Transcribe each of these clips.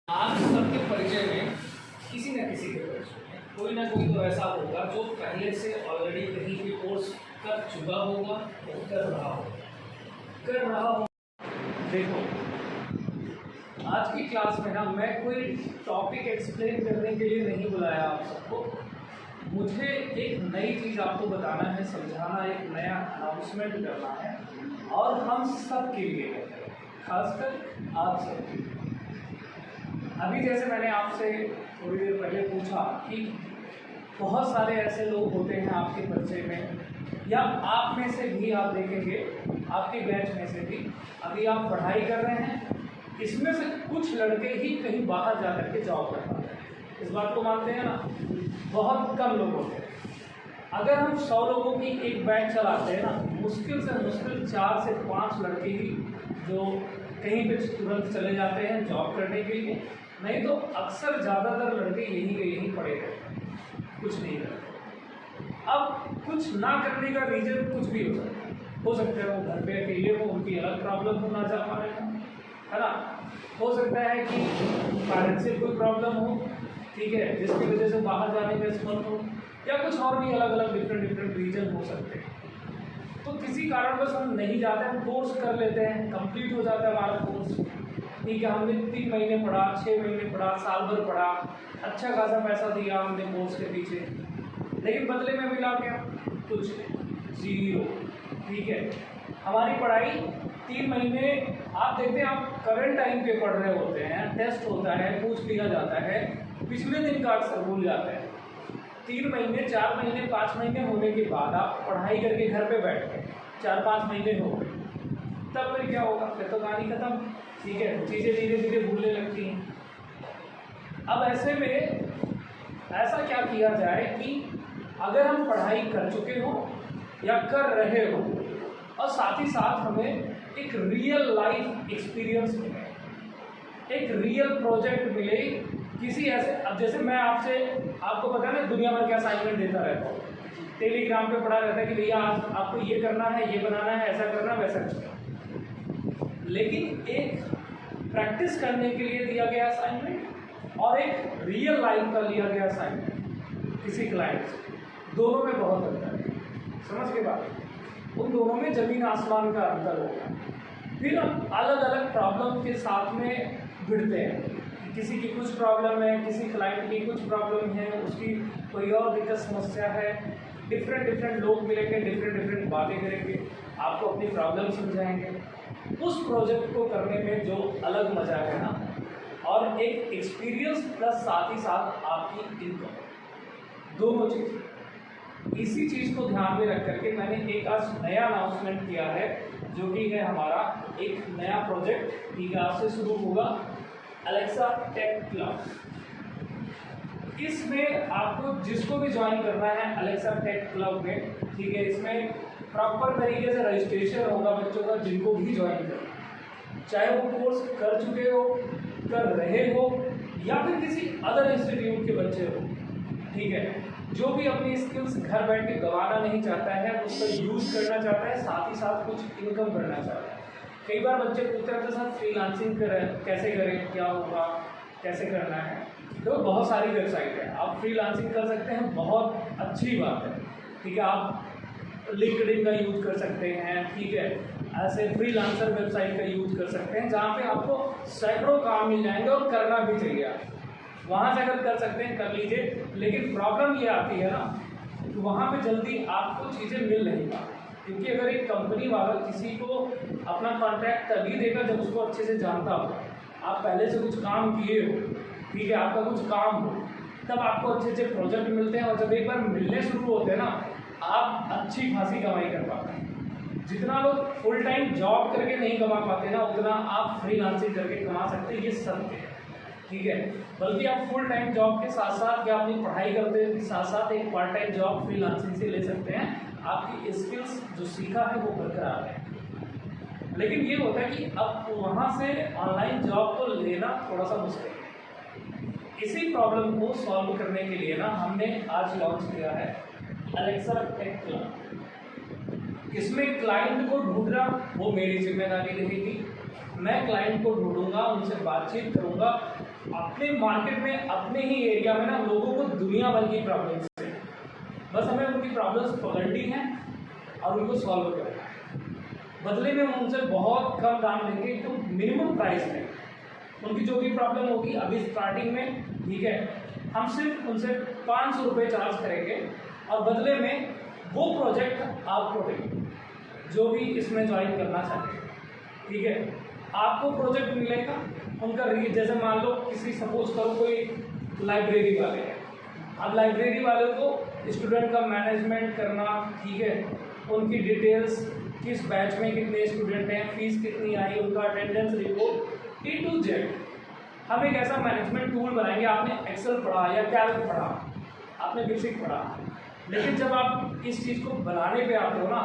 आप सबके परिचय में किसी न किसी के परिचय में कोई ना कोई तो ऐसा होगा जो पहले से ऑलरेडी कहीं भी कोर्स कर चुका होगा और कर रहा होगा। देखो, आज की क्लास में ना मैं कोई टॉपिक एक्सप्लेन करने के लिए नहीं बुलाया आप सबको। मुझे एक नई चीज़ आपको बताना है, समझाना, एक नया अनाउंसमेंट करना है और हम सब के लिए, खासकर आप सबके लिए। अभी जैसे मैंने आपसे थोड़ी देर पहले पूछा कि बहुत सारे ऐसे लोग होते हैं आपके परिचय में या आप में से भी, आप देखेंगे आपके बैच में से भी, अभी आप पढ़ाई कर रहे हैं, इसमें से कुछ लड़के ही कहीं बाहर जा कर के जॉब कर पाते हैं। इस बात को मानते हैं ना? बहुत कम लोग होते हैं। अगर हम 100 लोगों की एक बैच चलाते हैं ना, मुश्किल से मुश्किल 4 से 5 लड़के ही जो कहीं पे तुरंत चले जाते हैं जॉब करने के लिए, नहीं तो अक्सर ज़्यादातर लड़के यहीं के यहीं पड़े रहते हैं, कुछ नहीं करते। अब कुछ ना करने का रीज़न कुछ भी हो सकता है वो घर पे अकेले हो, उनकी अलग प्रॉब्लम हो, ना जा पा रहे हो, है ना। हो सकता है कि फाइनेंशियल कोई प्रॉब्लम हो, ठीक है, जिसकी वजह से बाहर जाने में असमर्थ हो, या कुछ और भी अलग अलग डिफरेंट रीजन हो सकते हैं। तो किसी कारणवश हम नहीं जाते, हम कोर्स कर लेते हैं, कंप्लीट हो जाता है हमारा कोर्स, ठीक है। हमने 3 महीने पढ़ा, 6 महीने पढ़ा, साल भर पढ़ा, अच्छा खासा पैसा दिया हमने कोर्स के पीछे, लेकिन बदले में मिला क्या? कुछ जीरो, ठीक है। हमारी पढ़ाई 3 महीने, आप देखते हैं, आप करंट टाइम पे पढ़ रहे होते हैं, टेस्ट होता है, पूछ लिया जाता है, पिछले दिन का अक्सर भूल जाते हैं। 3 महीने, 4 महीने, 5 महीने होने के बाद आप पढ़ाई करके घर पे बैठ गए, 4-5 महीने हो गए, तब फिर क्या होगा? फिर तो कहानी खत्म, ठीक है। चीज़ें धीरे धीरे भूलने लगती हैं। अब ऐसे में ऐसा क्या किया जाए कि अगर हम पढ़ाई कर चुके हो या कर रहे हो और साथ ही साथ हमें एक रियल लाइफ एक्सपीरियंस मिले, एक रियल प्रोजेक्ट मिले किसी ऐसे, अब जैसे मैं आपको पता है ना, दुनिया भर के असाइनमेंट देता रहता हूँ, टेलीग्राम पे पढ़ा रहता है कि भैया आज आपको ये करना है, ये बनाना है, ऐसा करना, वैसा करना। लेकिन एक प्रैक्टिस करने के लिए दिया गया असाइनमेंट और एक रियल लाइफ का लिया गया असाइनमेंट किसी क्लाइंट से, दोनों में बहुत अंतर है। समझ के बाद उन दोनों में ज़मीन आसमान का अंतर होगा। फिर हम अलग अलग प्रॉब्लम के साथ में भिड़ते हैं, किसी की कुछ प्रॉब्लम है, किसी क्लाइंट की कुछ प्रॉब्लम है, उसकी कोई और दिक्कत समस्या है, डिफरेंट लोग मिलेंगे, डिफरेंट बातें करेंगे, आपको अपनी प्रॉब्लम समझाएंगे। उस प्रोजेक्ट को करने में जो अलग मजा है ना, और एक एक्सपीरियंस प्लस साथ ही साथ आपकी इनकम, दोनों चीज़, इसी चीज़ को ध्यान में रख करके मैंने एक आज नया अनाउंसमेंट किया है, जो कि है हमारा एक नया प्रोजेक्ट, ठीक है, आज से शुरू होगा, अलेक्सा टेक क्लब। इसमें आपको जिसको भी ज्वाइन करना है अलेक्सा टेक क्लब में, ठीक है, इसमें प्रॉपर तरीके से रजिस्ट्रेशन होगा बच्चों का, जिनको भी ज्वाइन करना, चाहे वो कोर्स कर चुके हो, कर रहे हो, या फिर किसी अदर इंस्टीट्यूट के बच्चे हो, ठीक है, जो भी अपनी स्किल्स घर बैठ के गंवाना नहीं चाहता है, उसका यूज़ करना चाहता है, साथ ही साथ कुछ इनकम करना चाहता है। कई बार बच्चे पूछते हैं सर फ्रीलांसिंग कैसे करें, क्या होगा, कैसे करना है। तो बहुत सारी वेबसाइट है, आप फ्रीलांसिंग कर सकते हैं, बहुत अच्छी बात है, ठीक है। आप लिंक्डइन का यूज़ कर सकते हैं, ठीक है, ऐसे फ्रीलांसर वेबसाइट का यूज़ कर सकते हैं, जहाँ पे आपको सैकड़ों काम मिल जाएंगे और करना भी चाहिए। आप वहाँ से अगर कर सकते हैं कर लीजिए, लेकिन प्रॉब्लम ये आती है ना कि वहाँ पे जल्दी आपको चीज़ें मिल नहीं पाती, क्योंकि अगर एक कंपनी वाला किसी को अपना कॉन्ट्रैक्ट तभी देगा जब उसको अच्छे से जानता हो, आप पहले से कुछ काम किए हो, ठीक है, आपका कुछ काम हो, तब आपको अच्छे प्रोजेक्ट मिलते हैं, और जब एक बार मिलने शुरू होते हैं ना, आप अच्छी खासी कमाई कर पाते हैं। जितना लोग फुल टाइम जॉब करके नहीं कमा पाते ना, उतना आप फ्रीलांसिंग करके कमा सकते हैं, ये सत्य है, ठीक है। बल्कि आप फुल टाइम जॉब के साथ साथ या अपनी पढ़ाई करते साथ साथ एक पार्ट टाइम जॉब फ्रीलांसिंग से ले सकते हैं, आपकी स्किल्स जो सीखा है वो बरकरार है। लेकिन ये होता है कि अब वहाँ से ऑनलाइन जॉब तो लेना थोड़ा सा मुश्किल है। इसी प्रॉब्लम को सॉल्व करने के लिए ना हमने आज लॉन्च किया है अलेक्सा टेक क्लब। इसमें क्लाइंट को ढूंढना वो मेरी जिम्मेदारी रहेगी, मैं क्लाइंट को ढूंढूंगा, उनसे बातचीत करूंगा, अपने मार्केट में, अपने ही एरिया में ना लोगों को दुनिया भर की प्रॉब्लम्स है, बस हमें उनकी प्रॉब्लम्स पकड़नी है और उनको सॉल्व करना है। बदले में हम उनसे बहुत कम दाम लेंगे, तो मिनिमम प्राइस में उनकी जो भी प्रॉब्लम होगी अभी स्टार्टिंग में, ठीक है, हम सिर्फ उनसे 500 रुपये चार्ज करेंगे और बदले में वो प्रोजेक्ट आपको देंगे जो भी इसमें ज्वाइन करना चाहते हैं, ठीक है। आपको प्रोजेक्ट मिलेगा, उनका जैसे मान लो किसी सपोज करो कोई लाइब्रेरी वाले हैं, अब लाइब्रेरी वाले को स्टूडेंट का मैनेजमेंट करना, ठीक है, उनकी डिटेल्स, किस बैच में कितने स्टूडेंट हैं, फीस कितनी आई, उनका attendance report A to Z। हम एक ऐसा मैनेजमेंट टूल बनाएंगे। आपने एक्सेल पढ़ा या कैल्क पढ़ा, आपने बेसिक पढ़ा, लेकिन जब आप इस चीज़ को बनाने पे आते हो ना,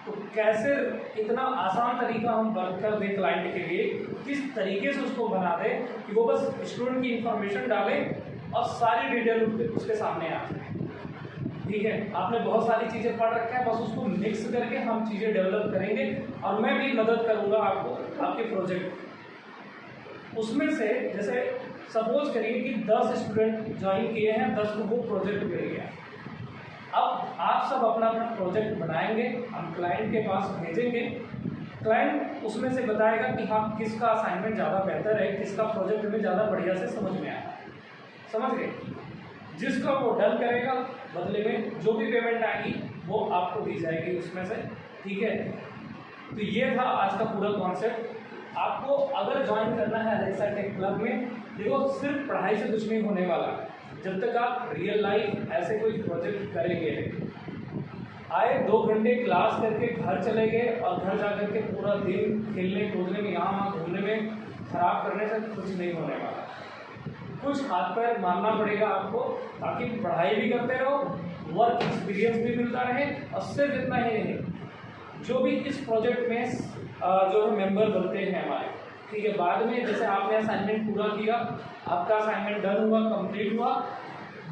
तो कैसे इतना आसान तरीका हम वर्क कर दें क्लाइंट के लिए, किस तरीके से उसको बना दें कि वो बस स्टूडेंट की इंफॉर्मेशन डाले और सारी डिटेल उसके सामने आ जाए, ठीक है। आपने बहुत सारी चीज़ें पढ़ रखा है, बस उसको मिक्स करके हम चीज़ें डेवलप करेंगे और मैं भी मदद करूँगा आपको आपके प्रोजेक्ट उसमें से। जैसे सपोज करिए कि 10 स्टूडेंट ज्वाइन किए हैं, 10 को वो प्रोजेक्ट मिल गया। अब आप सब अपना अपना प्रोजेक्ट बनाएंगे, हम क्लाइंट के पास भेजेंगे, क्लाइंट उसमें से बताएगा कि हाँ किसका असाइनमेंट ज़्यादा बेहतर है, किसका प्रोजेक्ट हमें ज़्यादा बढ़िया से समझ में आया, समझ गए। जिसका वो डन करेगा, बदले में जो भी पेमेंट आएगी वो आपको दी जाएगी उसमें से, ठीक है। तो ये था आज का पूरा कॉन्सेप्ट। आपको अगर ज्वाइन करना है अलेक्सा टेक क्लब में, देखो सिर्फ पढ़ाई से कुछ नहीं होने वाला। जब तक आप रियल लाइफ ऐसे कोई प्रोजेक्ट करेंगे, आए 2 घंटे क्लास करके घर चले गए और घर जा करके पूरा दिन खेलने कूदने में, यहाँ वहाँ घूमने में खराब करने से कुछ नहीं होने वाला। कुछ हाथ पैर मारना पड़ेगा आपको, ताकि पढ़ाई भी करते रहो, वर्क एक्सपीरियंस भी मिलता रहे। और सिर्फ इतना ही नहीं, जो भी इस प्रोजेक्ट में जो मेंबर बनते हैं हमारे, ठीक है, बाद में जैसे आपने असाइनमेंट पूरा किया, आपका असाइनमेंट डन हुआ, कंप्लीट हुआ,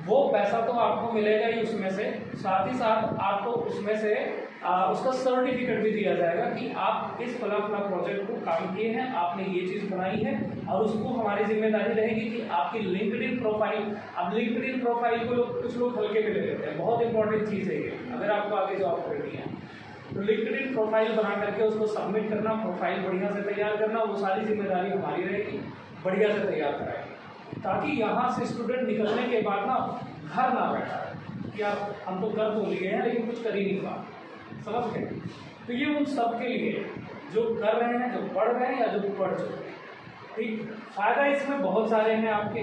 वो पैसा तो आपको मिलेगा ही उसमें से, साथ ही साथ आपको उसमें से उसका सर्टिफिकेट भी दिया जाएगा कि आप इस फला प्रोजेक्ट को काम किए हैं, आपने ये चीज़ बनाई है। और उसको हमारी जिम्मेदारी रहेगी कि आपकी लिंक्डइन प्रोफाइल, अब लिंक्डइन प्रोफाइल को कुछ लोग हल्के में ले लेते हैं, बहुत इंपॉर्टेंट चीज़ है ये अगर आपको आगे जॉब करनी है। तो लिंक्डइन प्रोफाइल बना करके उसको सबमिट करना, प्रोफाइल बढ़िया से तैयार करना, वो सारी जिम्मेदारी हमारी रहेगी, बढ़िया से तैयार कराएगी, ताकि यहाँ से स्टूडेंट निकलने के बाद ना घर ना बैठा है कि आप हम तो कर तो लिए हैं लेकिन कुछ कर ही नहीं पा, समझ गए। तो ये उन सब के लिए जो कर रहे हैं, जो पढ़ रहे हैं या जो पढ़ चुके हैं, ठीक। फ़ायदा इसमें बहुत सारे हैं आपके।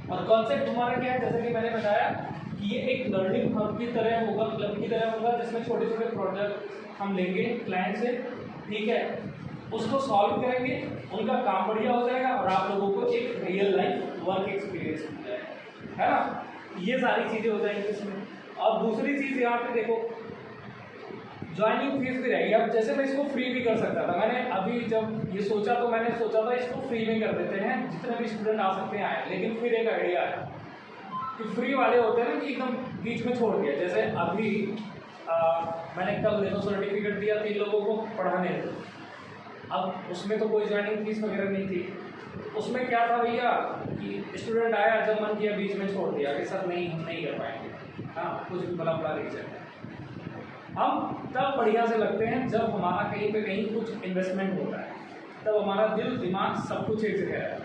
और कॉन्सेप्ट हमारा क्या है, जैसे कि मैंने बताया कि ये एक लर्निंग हब की तरह होगा, क्लब की तरह होगा, जिसमें छोटे छोटे प्रोजेक्ट हम लेंगे क्लाइंट से, ठीक है, उसको सॉल्व करेंगे, उनका काम बढ़िया हो जाएगा और आप लोगों को एक रियल लाइफ वर्क एक्सपीरियंस मिल जाएगा, है ना। ये सारी चीज़ें हो जाएंगी इसमें। और दूसरी चीज़ यहाँ पे देखो, ज्वाइनिंग फीस भी रहेगी। अब जैसे मैं इसको फ्री भी कर सकता था, मैंने अभी जब ये सोचा तो मैंने सोचा था इसको फ्री में कर देते हैं, जितने भी स्टूडेंट आ सकते हैं आए, लेकिन फिर एक आइडिया आया कि फ्री वाले होते हैं ना कि एकदम बीच में छोड़ दिया। जैसे अभी मैंने कल देखो सर्टिफिकेट दिया 3 लोगों को पढ़ाने, अब उसमें तो कोई ज्वाइनिंग फीस वगैरह नहीं थी। उसमें क्या था भैया कि स्टूडेंट आया, जब मन किया बीच में छोड़ दिया कि सर नहीं हम नहीं कर पाएंगे, हाँ कुछ भी बड़ा रीजन है। हम तब बढ़िया से लगते हैं जब हमारा कहीं पे कहीं कुछ इन्वेस्टमेंट होता है, तब हमारा दिल दिमाग सब कुछ एक जगह है।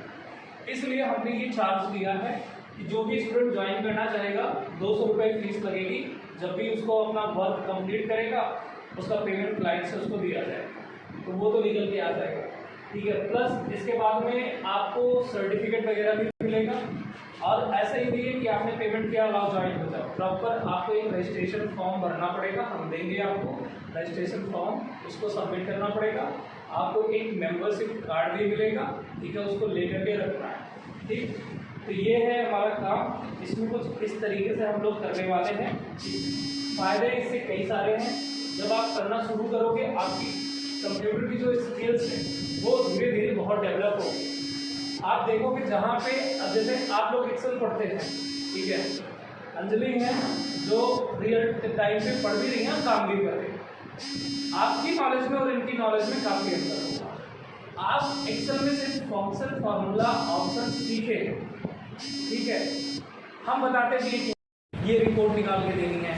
इसलिए हमने ये चार्ज दिया है कि जो भी स्टूडेंट ज्वाइन करना चाहेगा 200 रुपये फीस लगेगी। जब भी उसको अपना वर्क कंप्लीट करेगा उसका पेमेंट क्लाइंट से उसको दिया जाएगा, तो वो तो निकल के आ जाएगा, ठीक है। प्लस इसके बाद में आपको सर्टिफिकेट वगैरह भी मिलेगा। और ऐसा ही नहीं है कि आपने पेमेंट किया लाओ ज्वाइन हो जाओ, प्रॉपर आपको एक रजिस्ट्रेशन फॉर्म भरना पड़ेगा, हम देंगे आपको रजिस्ट्रेशन फॉर्म, उसको सबमिट करना पड़ेगा। आपको एक मेंबरशिप कार्ड भी मिलेगा, ठीक है, उसको लेकर के रखना है, ठीक। तो ये है हमारा काम, इसमें कुछ इस तरीके से हम लोग करने वाले हैं। फ़ायदे इससे कई सारे हैं। जब आप करना शुरू करोगे आपकी कंप्यूटर की जो स्किल्स है वो धीरे धीरे बहुत डेवलप होगी। आप देखोगे जहाँ पे, अब जैसे आप लोग एक्सेल पढ़ते हैं, ठीक है, अंजलि हैं जो रियल टाइम पे पढ़ भी रही हैं, काम भी कर रही हैं। आपकी नॉलेज में और इनकी नॉलेज में काफ़ी अंतर होगा। आप एक्सेल में सिर्फ फंक्शन, फार्मूला, ऑप्शन सीखे हैं, हम बताते थे कि ये रिपोर्ट निकाल के देनी है,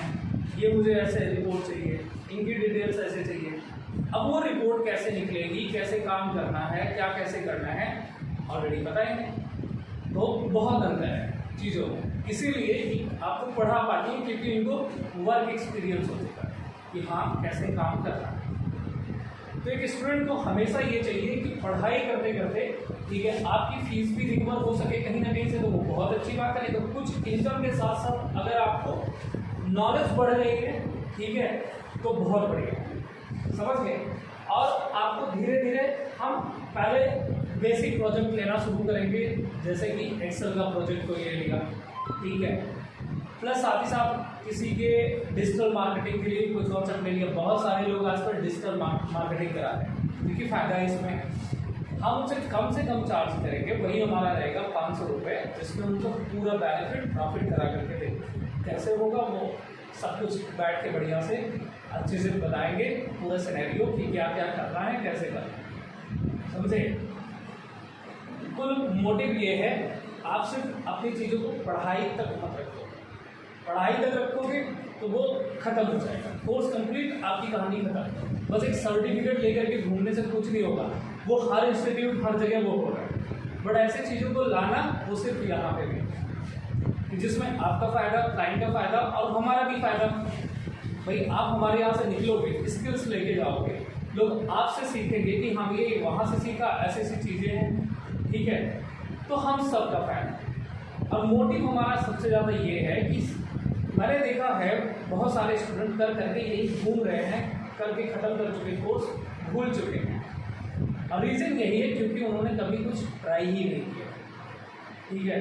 ये मुझे ऐसे रिपोर्ट चाहिए, इनकी डिटेल्स ऐसे चाहिए। अब वो रिपोर्ट कैसे निकलेगी, कैसे काम करना है, क्या कैसे करना है, ऑलरेडी पता ही नहीं। तो बहुत अंतर है चीज़ों में, इसीलिए आपको पढ़ा पाती हैं क्योंकि इनको वर्क एक्सपीरियंस हो चुका है कि हाँ कैसे काम करना है। तो एक स्टूडेंट को हमेशा ये चाहिए कि पढ़ाई करते करते, ठीक है, आपकी फीस भी रिकवर हो सके कहीं ना कहीं से, तो वो बहुत अच्छी बात है। तो कुछ इनकम के साथ साथ अगर आपको नॉलेज बढ़ रही है, ठीक है, तो बहुत बढ़िया, समझ गए। और आपको धीरे धीरे हम पहले बेसिक प्रोजेक्ट लेना शुरू करेंगे, जैसे कि एक्सेल का प्रोजेक्ट को ये लिया, ठीक है, प्लस साथ ही साथ किसी के डिजिटल मार्केटिंग के लिए कोई कॉन्सेप्ट ले लिया। बहुत सारे लोग आजकल डिजिटल मार्केटिंग करा रहे हैं, क्योंकि फ़ायदा है इसमें। हम उनसे कम चार्ज करेंगे, वही हमारा रहेगा 500 रुपये, जिसमें उनको पूरा बेनिफिट प्रॉफिट करा करके देंगे। कैसे होगा वो सब कुछ बैठ के बढ़िया से अच्छे से बताएंगे, पूरा सिनेरियो कि क्या क्या करना है, कैसे करना है, समझे। कुल मोटिव ये है, आप सिर्फ अपनी चीज़ों को पढ़ाई तक मत रखो। पढ़ाई तक रखोगे तो वो खत्म हो जाएगा, कोर्स कंप्लीट, आपकी कहानी खत्म। बस एक सर्टिफिकेट लेकर के घूमने से कुछ नहीं होगा, वो हर इंस्टीट्यूट हर जगह वो होगा। बट ऐसे चीज़ों को लाना वो सिर्फ यहाँ पे भी, जिसमें आपका फ़ायदा, क्लाइंट का फ़ायदा और हमारा भी फ़ायदा। भाई आप हमारे यहाँ से निकलोगे, स्किल्स लेके जाओगे, लोग आपसे सीखेंगे कि हम ये वहाँ से सीखा, ऐसी ऐसी चीज़ें हैं, ठीक है, तो हम सबका फ़ायदा। और मोटिव हमारा सबसे ज़्यादा ये है कि मैंने देखा है बहुत सारे स्टूडेंट कर करके यही घूम रहे हैं, करके ख़त्म कर चुके कोर्स, भूल चुके हैं। और रीज़न यही है क्योंकि उन्होंने कभी कुछ ट्राई ही नहीं किया, ठीक है।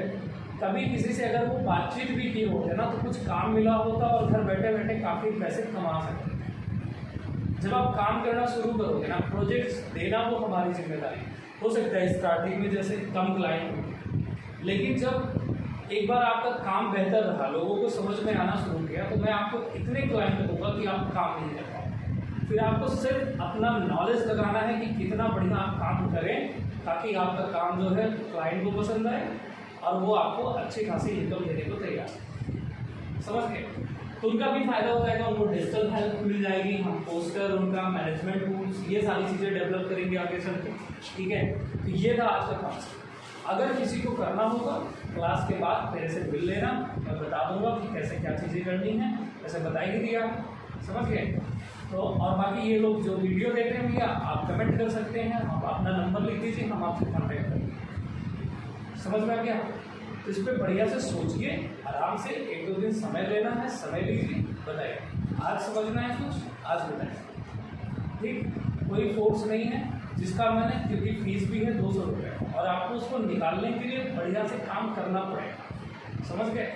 कभी किसी से अगर वो बातचीत भी की होते ना, तो कुछ काम मिला होता और घर बैठे बैठे काफ़ी पैसे कमा सकते। जब आप काम करना शुरू करोगे ना, प्रोजेक्ट्स देना वो हमारी जिम्मेदारी हो सकता है स्टार्टिंग में, जैसे कम क्लाइंट, लेकिन जब एक बार आपका काम बेहतर रहा, लोगों को समझ में आना शुरू किया, तो मैं आपको इतने क्लाइंट दूंगा कि आप काम नहीं कर पाओगे। फिर आपको सिर्फ अपना नॉलेज लगाना है कि कितना बढ़िया आप काम करें, ताकि आपका काम जो है क्लाइंट को पसंद आए और वो आपको अच्छी खासी इनकम देने को तैयार, समझ गए। तो उनका भी फायदा हो जाएगा, उनको डिजिटल हेल्प मिल जाएगी, हम पोस्टर, उनका मैनेजमेंट टूल्स, ये सारी चीज़ें डेवलप करेंगे आगे चल के, ठीक है। तो ये था आज का कॉन्सेप्ट। अगर किसी को करना होगा क्लास के बाद मेरे से मिल लेना, मैं बता दूंगा कि कैसे क्या चीज़ें करनी है, ऐसे बता ही दिया, समझ गए। तो और बाकी ये लोग जो वीडियो देख रहे हैं भैया, आप कमेंट कर सकते हैं, आप अपना नंबर लिख दीजिए, हम आपसे कॉन्टैक्ट करेंगे, समझ में आ गया। तो इस पर बढ़िया से सोचिए, आराम से 1-2 दिन समय लेना है, समय लीजिए, बताइए आज समझना है कुछ, आज बताइए, ठीक। कोई फोर्स नहीं है जिसका मैंने, क्योंकि फीस भी है 200 रुपये, और आपको उसको निकालने के लिए बढ़िया से काम करना पड़ेगा, समझ गए।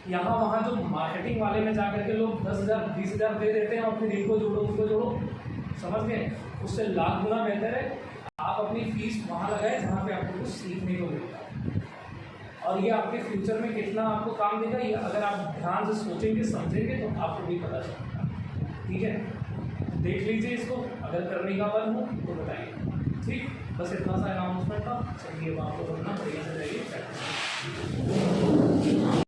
यहाँ वहाँ जो मार्केटिंग वाले में जा करके लोग 10,000 20,000 दे देते हैं और फिर इनको जोड़ो उनको जोड़ो, समझ गए। उससे लाख गुना बेहतर है आप अपनी फीस वहाँ लगाए जहाँ पे आपको कुछ सीखने को मिलता है, और ये आपके फ्यूचर में कितना आपको काम देगा, ये अगर आप ध्यान से सोचेंगे समझेंगे तो आपको भी पता चलेगा, ठीक है। देख लीजिए इसको, अगर करने का मन हो तो बताइए, ठीक। बस इतना सा अनाउंसमेंट था, चलिए अब आप लोग अपना बढ़िया से जाइए।